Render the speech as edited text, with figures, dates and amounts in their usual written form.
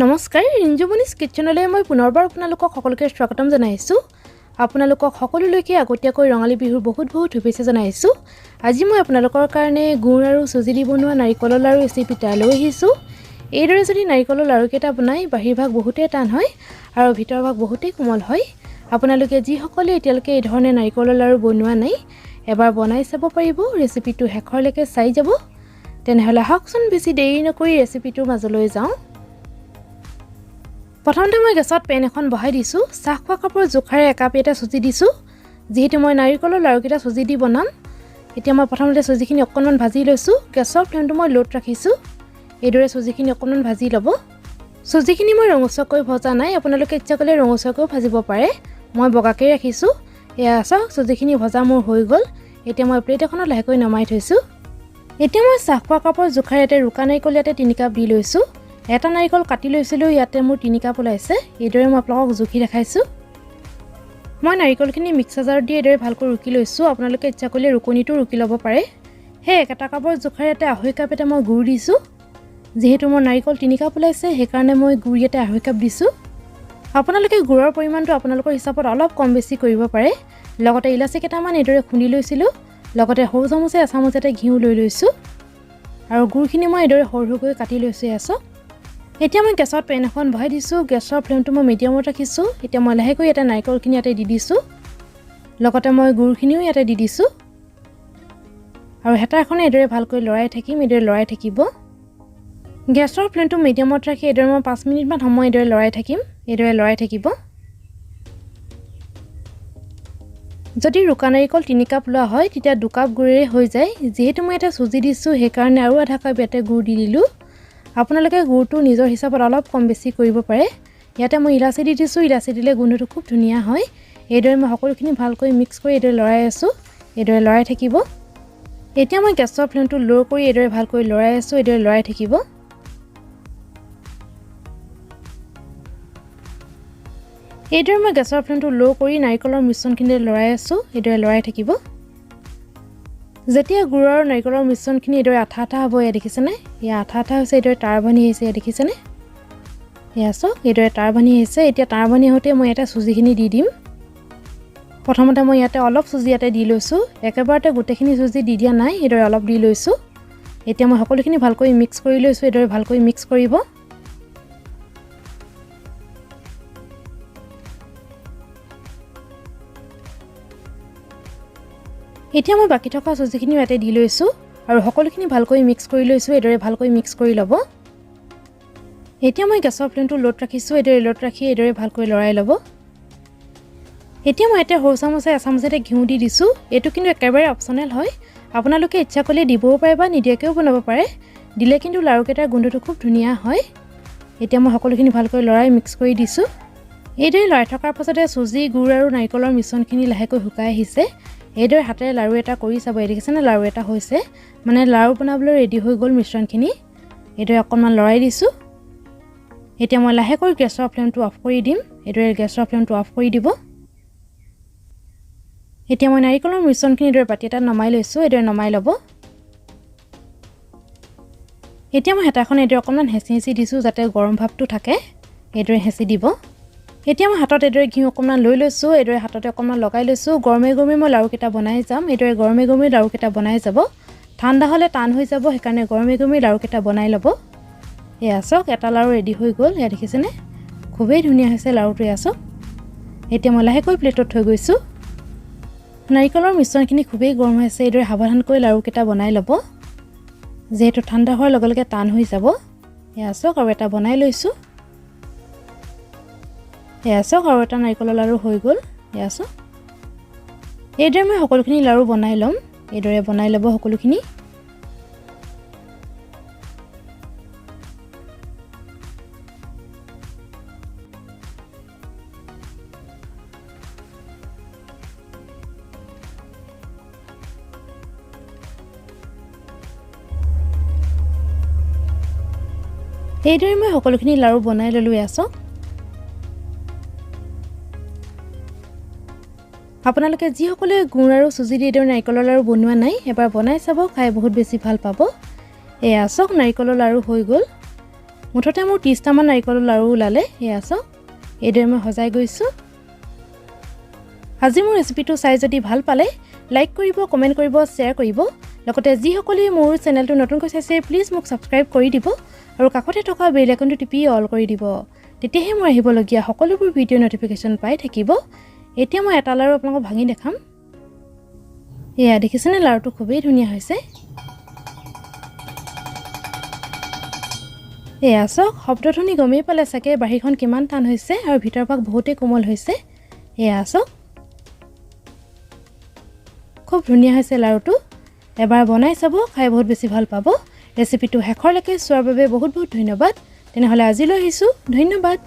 নমস্কাৰ ৰিঞ্জুমনিছ কিচেনলৈ মই পুনৰবাৰ আপোনালোকক সকলোকে স্বাগতম জনাইছোঁ। আপোনালোকক সকলোলৈকে আগতীয়াকৈ ৰঙালী বিহুৰ বহুত শুভেচ্ছা জনাইছোঁ। আজি মই আপোনালোকৰ কাৰণে গুৰ আৰু চুজি দি বনোৱা নাৰিকলৰ লাৰু ৰেচিপি এটা লৈ আহিছোঁ। এইদৰে যদি নাৰিকলৰ লাৰুকেইটা বনাই বাহিৰ ভাগ বহুতেই টান হয় আৰু ভিতৰ ভাগ বহুতেই কোমল হয়। আপোনালোকে যিসকলে এতিয়ালৈকে এই ধৰণে নাৰিকলৰ লাৰু বনোৱা নাই এবাৰ বনাই চাব পাৰিব। ৰেচিপিটো শেষৰলৈকে চাই যাব। তেনেহ'লে আহকচোন বেছি দেৰি নকৰি ৰেচিপিটোৰ মাজলৈ যাওঁ। প্ৰথমতে মই গেছত পেন এখন বহাই দিছোঁ। চাহ খোৱা কাপৰ জোখাৰে একাপ এটা চুজি দিছোঁ। যিহেতু মই নাৰিকলৰ লাৰুকেইটা চুজি দি বনাম, এতিয়া মই প্ৰথমতে চুজিখিনি অকণমান ভাজি লৈছোঁ। গেছৰ ফ্লেমটো মই ল'ত ৰাখিছোঁ। এইদৰে চুজিখিনি অকণমান ভাজি ল'ব। চুজিখিনি মই ৰঙচুৱাকৈ ভজা নাই, আপোনালোকে ইচ্ছা কৰিলে ৰঙচুৱাকৈও ভাজিব পাৰে। মই বগাকৈ ৰাখিছোঁ। এয়া চাওক চুজিখিনি ভজা মোৰ হৈ গ'ল। এতিয়া মই প্লেট এখনত লাহেকৈ নমাই থৈছোঁ। এতিয়া মই চাহ খোৱা কাপৰ জোখাৰে ইয়াতে ৰুকা নাৰিকল ইয়াতে 3 কাপ দি লৈছোঁ। এটা নাৰিকল কাটি লৈছিলোঁ, ইয়াতে মোৰ 3 কাপ ওলাইছে। এইদৰে মই আপোনালোকক জুখি দেখাইছোঁ। মই নাৰিকলখিনি মিক্সাৰ জাৰত দি এইদৰে ভালকৈ ৰুকি লৈছোঁ। আপোনালোকে ইচ্ছা কৰিলে ৰুকনিটো ৰুকি ল'ব পাৰে। সেই একেটা কাপৰ জোখাৰে ইয়াতে 2.5 কাপ এটা মই গুৰ দিছোঁ। যিহেতু মোৰ নাৰিকল 3 কাপ ওলাইছে সেইকাৰণে মই গুৰ ইয়াতে 2.5 কাপ দিছোঁ। আপোনালোকে গুৰৰ পৰিমাণটো আপোনালোকৰ হিচাপত অলপ কম বেছি কৰিব পাৰে। লগতে ইলাচি কেইটামান এইদৰে খুন্দি লৈছিলোঁ। লগতে সৰু চামুচে এচামুচতে ঘিউ লৈ লৈছোঁ আৰু গুৰখিনি মই এইদৰে সৰু সৰুকৈ কাটি লৈছোঁ। আছোঁ এতিয়া মই গেছত পেন এখন বহাই দিছোঁ। গেছৰ ফ্লেমটো মই মিডিয়ামত ৰাখিছোঁ। এতিয়া মই লাহেকৈ ইয়াতে নাৰিকলখিনি ইয়াতে দি দিছোঁ। লগতে মই গুৰখিনিও ইয়াতে দি দিছোঁ আৰু হেতাখনে এইদৰে ভালকৈ লৰাই থাকিম। এইদৰে লৰাই থাকিব। গেছৰ ফ্লেমটো মিডিয়ামত ৰাখি এইদৰে মই 5 মিনিটমান সময় এইদৰে লৰাই থাকিম। এইদৰে লৰাই থাকিব। যদি ৰুকা নাৰিকল 3 কাপ লোৱা হয় তেতিয়া 2 কাপ গুৰেৰে হৈ যায়। যিহেতু মই ইয়াতে চুজি দিছোঁ সেইকাৰণে আৰু 1/2 কাপ ইয়াতে গুৰ দি দিলোঁ। আপোনালোকে গুৰটো নিজৰ হিচাপত অলপ কম বেছি কৰিব পাৰে। ইয়াতে মই ইলাচি দি দিছোঁ। ইলাচি দিলে গোন্ধটো খুব ধুনীয়া হয়। এইদৰে মই সকলোখিনি ভালকৈ মিক্স কৰি এইদৰে লৰাই আছোঁ। এইদৰে লৰাই থাকিব। এতিয়া মই গেছৰ ফ্লেমটো ল' কৰি এইদৰে ভালকৈ লৰাই আছোঁ। এইদৰে লৰাই থাকিব। এইদৰে মই গেছৰ ফ্লেমটো ল' কৰি নাৰিকলৰ মিশ্ৰণখিনি লৰাই আছোঁ। এইদৰে লৰাই থাকিব। যেতিয়া গুড় আৰু নাৰিকলৰ মিশ্ৰণখিনি এইদৰে আঠা আঠা হ'ব, এয়া দেখিছেনে? এয়া আঠা আঠা হৈছে। এইদৰে তাৰ বান্ধি আহিছে, এয়া দেখিছেনে? এয়া চাওক এইদৰে তাৰ বান্ধি আহিছে। এতিয়া তাৰ বান্ধি আহোঁতে মই ইয়াতে চুজিখিনি দি দিম। প্ৰথমতে মই ইয়াতে অলপ চুজি ইয়াতে দি লৈছোঁ। একেবাৰতে গোটেইখিনি চুজি দি দিয়া নাই, এইদৰে অলপ দি লৈছোঁ। এতিয়া মই সকলোখিনি ভালকৈ মিক্স কৰি লৈছোঁ। এইদৰে ভালকৈ মিক্স কৰিব। এতিয়া মই বাকী থকা চুজিখিনি ইয়াতে দি লৈছোঁ আৰু সকলোখিনি ভালকৈ মিক্স কৰি লৈছোঁ। এইদৰে ভালকৈ মিক্স কৰি ল'ব। এতিয়া মই গেছৰ ফ্লেমটো ল'ত ৰাখিছোঁ। এইদৰে ল'ত ৰাখি এইদৰে ভালকৈ লৰাই ল'ব। এতিয়া মই ইয়াতে সৰু চামুচে এচামুচতে ঘিউ দি দিছোঁ। এইটো কিন্তু একেবাৰে অপশ্যনেল হয়। আপোনালোকে ইচ্ছা কৰিলে দিবও পাৰে বা নিদিয়াকৈও বনাব পাৰে। দিলে কিন্তু লাৰুকেইটাৰ গোন্ধটো খুব ধুনীয়া হয়। এতিয়া মই সকলোখিনি ভালকৈ লৰাই মিক্স কৰি দিছোঁ। এইদৰে লৰাই থকাৰ পাছতে চুজি, গুড় আৰু নাৰিকলৰ মিশ্ৰণখিনি লাহেকৈ শুকাই আহিছে। এইদৰে হাতেৰে লাৰু এটা কৰি চাব। এই দেখিছেনে লাৰু এটা হৈছে, মানে লাৰু বনাবলৈ ৰেডি হৈ গ'ল মিশ্ৰণখিনি। এইদৰে অকণমান লৰাই দিছোঁ। এতিয়া মই লাহেকৈ গেছৰ ফ্লেমটো অফ কৰি দিম। এইদৰে গেছৰ ফ্লেমটো অফ কৰি দিব। এতিয়া মই নাৰিকলৰ মিশ্ৰণখিনি এইদৰে বাতি এটাত নমাই লৈছোঁ। এইদৰে নমাই ল'ব। এতিয়া মই হেতাখন এইদৰে অকণমান হেঁচি হেঁচি দিছোঁ যাতে গৰম ভাৱটো থাকে। এইদৰে হেঁচি দিব। এতিয়া মই হাতত এইদৰে ঘিউ অকণমান লৈ লৈছোঁ। এইদৰে হাততে অকণমান লগাই লৈছোঁ। গৰমে গৰমে মই লাৰুকেইটা বনাই যাম। এইদৰে গৰমে গৰমে লাৰুকেইটা বনাই যাব। ঠাণ্ডা হ'লে টান হৈ যাব, সেইকাৰণে গৰমে গৰমে লাৰুকেইটা বনাই ল'ব। এয়া চাওক এটা লাৰু ৰেডি হৈ গ'ল। এয়া দেখিছেনে? খুবেই ধুনীয়া হৈছে লাৰুটো। এয়া চাওক। এতিয়া মই লাহেকৈ প্লেটত থৈ গৈছোঁ। নাৰিকলৰ মিশ্ৰণখিনি খুবেই গৰম হৈ আছে। এইদৰে সাৱধানকৈ লাৰুকেইটা বনাই ল'ব, যিহেতু ঠাণ্ডা হোৱাৰ লগে লগে টান হৈ যাব। এয়া চাওক আৰু এটা বনাই লৈছোঁ। এয়া চাওক আৰু এটা নাৰিকলৰ লাৰু হৈ গ'ল। এয়া চাওক। এইদৰে মই সকলোখিনি লাৰু বনাই ল'ম। এইদৰে বনাই ল'ব সকলোখিনি। এইদৰে মই সকলোখিনি লাৰু বনাই ল'লোঁ। এয়া চাওক। আপোনালোকে যিসকলে গুড় আৰু চুজি দি এইদৰে নাৰিকলৰ লাৰু বনোৱা নাই এবাৰ বনাই চাব, খাই বহুত বেছি ভাল পাব। এয়া চাওক নাৰিকলৰ লাৰু হৈ গ'ল। মুঠতে মোৰ 30টামান নাৰিকলৰ লাৰু ওলালে এয়া চাওক এইদৰে মই সজাই গৈছোঁ আজি মোৰ ৰেচিপিটো চাই যদি ভাল পালে লাইক কৰিব কমেন্ট কৰিব শ্বেয়াৰ কৰিব লগতে যিসকলে মোৰ চেনেলটো নতুনকৈ চাইছে প্লিজ মোক সাবস্ক্ৰাইব কৰি দিব আৰু কাষতে থকা বেল আইকনটো টিপি অল কৰি দিব তেতিয়াহে মই আহিবলগীয়া সকলোবোৰ ভিডিঅ' নটিফিকেশ্যন পাই থাকিব এতিয়া মই এটা লাৰু আপোনালোকক ভাঙি দেখাম এয়া দেখিছেনে লাৰুটো খুবেই ধুনীয়া হৈছে এয়া চাওক শব্দ শুনি গমেই পালে চাগে বাহিৰখন কিমান টান হৈছে আৰু ভিতৰ ভাগ বহুতেই কোমল হৈছে এয়া চাওক খুব ধুনীয়া হৈছে লাৰুটো এবাৰ বনাই চাব খাই বহুত বেছি ভাল পাব ৰেচিপিটো শেষৰলৈকে চোৱাৰ বাবে বহুত বহুত ধন্যবাদ তেনেহলে আজিলৈ আহিছোঁ ধন্যবাদ